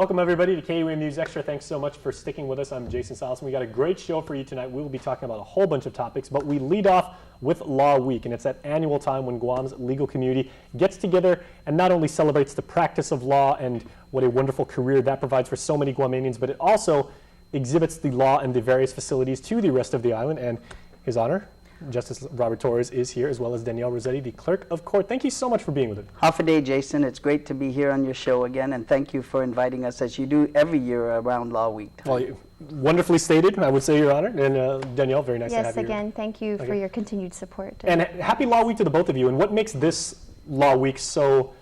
Welcome everybody to KUAM News Extra. Thanks so much for sticking with us. I'm Jason Salas, and we got a great show for you tonight. We will be talking about a whole bunch of topics, but we lead off with Law Week, and it's that annual time when Guam's legal community gets together and not only celebrates the practice of law and what a wonderful career that provides for so many Guamanians, but it also exhibits the law and the various facilities to the rest of the island. And His Honor, Justice Robert Torres is here, as well as Danielle Rosete, the Clerk of Court. Thank you so much for being with us. Half a day, Jason. It's great to be here on your show again, and thank you for inviting us, as you do every year around Law Week time. Well, wonderfully stated, I would say, Your Honor. And Danielle, very nice to have you. Yes, again, thank you for your continued support. And happy Law Week to the both of you. And what makes this Law Week so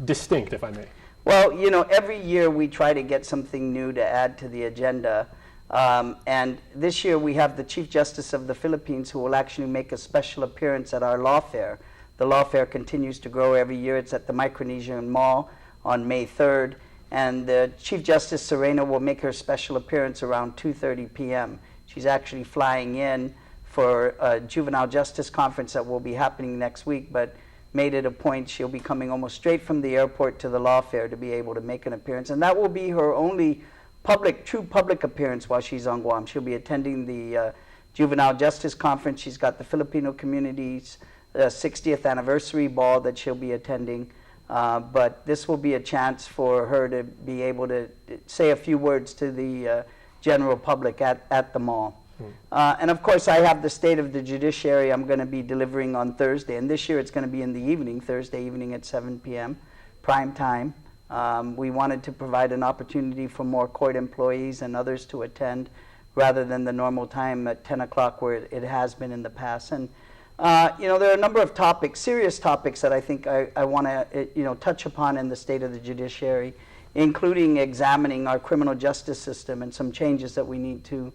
distinct, if I may? Well, you know, every year we try to get something new to add to the agenda. And this year we have the Chief Justice of the Philippines who will actually make a special appearance at our law fair. The law fair continues to grow every year. It's at the Micronesian Mall on May 3rd. And Chief Justice Serena will make her special appearance around 2:30 p.m. She's actually flying in for a juvenile justice conference that will be happening next week, but made it a point she'll be coming almost straight from the airport to the law fair to be able to make an appearance. And that will be her only true public appearance while she's on Guam. She'll be attending the Juvenile Justice Conference. She's got the Filipino community's 60th anniversary ball that she'll be attending. But this will be a chance for her to be able to say a few words to the general public at the mall. And of course, I have the State of the Judiciary I'm going to be delivering on Thursday. And this year it's going to be in the evening, Thursday evening at 7 p.m., prime time. We wanted to provide an opportunity for more court employees and others to attend rather than the normal time at 10 o'clock where it has been in the past. And, you know, there are a number of topics, serious topics that I think I want to, you know, touch upon in the State of the Judiciary, including examining our criminal justice system and some changes that we need to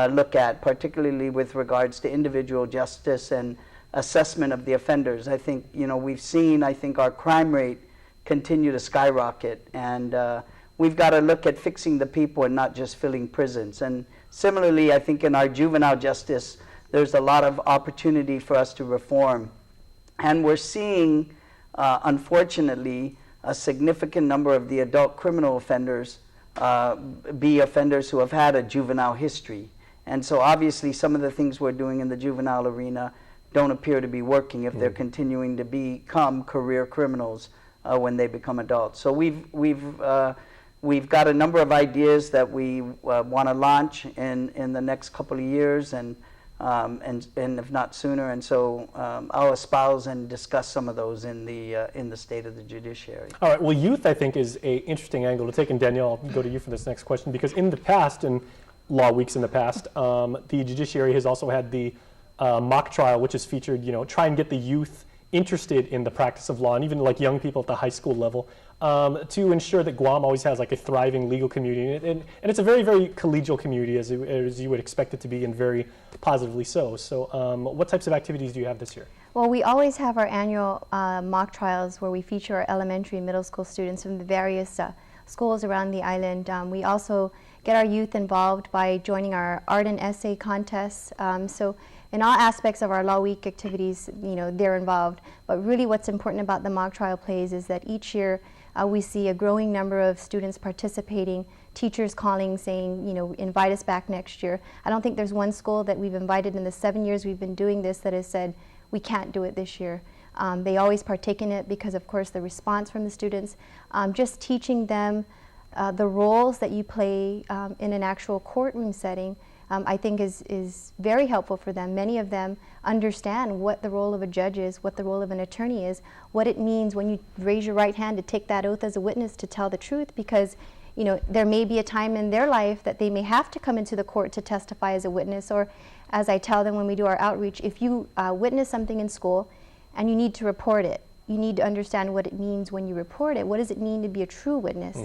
look at, particularly with regards to individual justice and assessment of the offenders. I think, you know, we've seen, I think, our crime rate continue to skyrocket, and we've got to look at fixing the people and not just filling prisons. And similarly, I think in our juvenile justice, there's a lot of opportunity for us to reform. And we're seeing, unfortunately, a significant number of the adult criminal offenders be offenders who have had a juvenile history. And so obviously some of the things we're doing in the juvenile arena don't appear to be working if they're continuing to become career criminals when they become adults. So we've got a number of ideas that we want to launch in the next couple of years, and if not sooner. And so I'll espouse and discuss some of those in the State of the Judiciary. All right. Well, youth, I think, is an interesting angle to take. And Danielle, I'll go to you for this next question, because in the past, in Law Weeks in the past, the Judiciary has also had the mock trial, which has featured, you know, try and get the youth interested in the practice of law, and even like young people at the high school level, to ensure that Guam always has like a thriving legal community. And it's a very, very collegial community, as you would expect it to be, and very positively so. So what types of activities do you have this year? Well, we always have our annual mock trials where we feature our elementary and middle school students from the various schools around the island. We also get our youth involved by joining our art and essay contests. So in all aspects of our Law Week activities, you know, they're involved. But really what's important about the mock trial plays is that each year we see a growing number of students participating, teachers calling, saying, you know, invite us back next year. I don't think there's one school that we've invited in the 7 years we've been doing this that has said, we can't do it this year. They always partake in it because, of course, the response from the students, just teaching them the roles that you play in an actual courtroom setting, I think is very helpful for them. Many of them understand what the role of a judge is, what the role of an attorney is, what it means when you raise your right hand to take that oath as a witness to tell the truth, because, you know, there may be a time in their life that they may have to come into the court to testify as a witness, or as I tell them when we do our outreach, if you witness something in school and you need to report it, you need to understand what it means when you report it. What does it mean to be a true witness?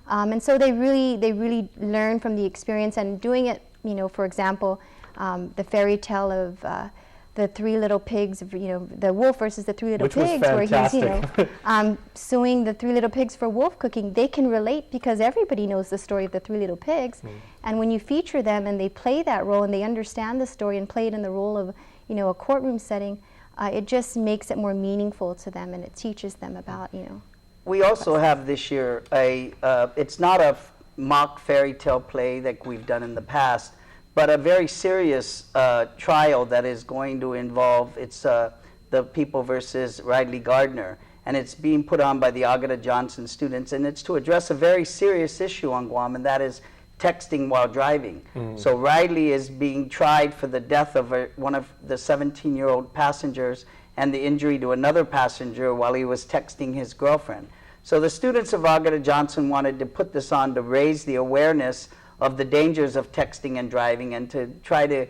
And so they really learn from the experience, and doing it, you know, for example, the fairy tale of the three little pigs, you know, the wolf versus the three little pigs, where he's, you know, suing the three little pigs for wolf cooking. They can relate because everybody knows the story of the three little pigs. And when you feature them and they play that role and they understand the story and play it in the role of, you know, a courtroom setting, it just makes it more meaningful to them, and it teaches them about, you know, We also have this year it's not a mock fairy tale play like we've done in the past, but a very serious trial that is going to involve, it's the People versus Riley Gardner. And it's being put on by the Agata Johnson students, and it's to address a very serious issue on Guam, and that is texting while driving. So Riley is being tried for the death of one of the 17-year-old passengers and the injury to another passenger while he was texting his girlfriend. So the students of Agata Johnson wanted to put this on to raise the awareness of the dangers of texting and driving, and to try to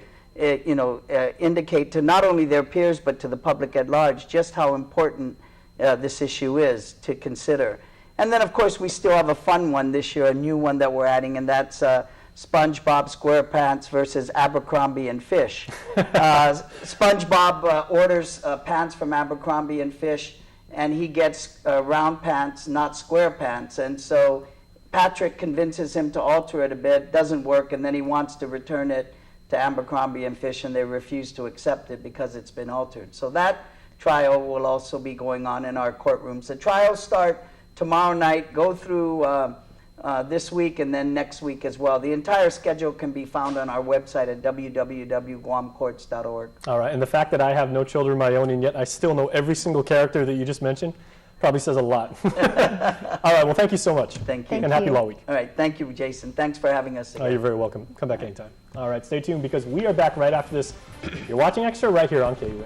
indicate to not only their peers but to the public at large just how important this issue is to consider. And then, of course, we still have a fun one this year, a new one that we're adding, and that's SpongeBob SquarePants versus Abercrombie and Fish. SpongeBob orders pants from Abercrombie and Fish, and he gets round pants, not square pants. And so Patrick convinces him to alter it a bit, doesn't work, and then he wants to return it to Abercrombie and Fish, and they refuse to accept it because it's been altered. So that trial will also be going on in our courtrooms. The trials start tomorrow night, go through this week, and then next week as well. The entire schedule can be found on our website at www.guamcourts.org. All right, and the fact that I have no children of my own, and yet I still know every single character that you just mentioned, probably says a lot. All right, well, thank you so much. Thank you. And happy Law Week. All right, thank you, Jason. Thanks for having us again. Oh, you're very welcome. Come back anytime. All right, stay tuned because we are back right after this. You're watching Extra right here on KUAM.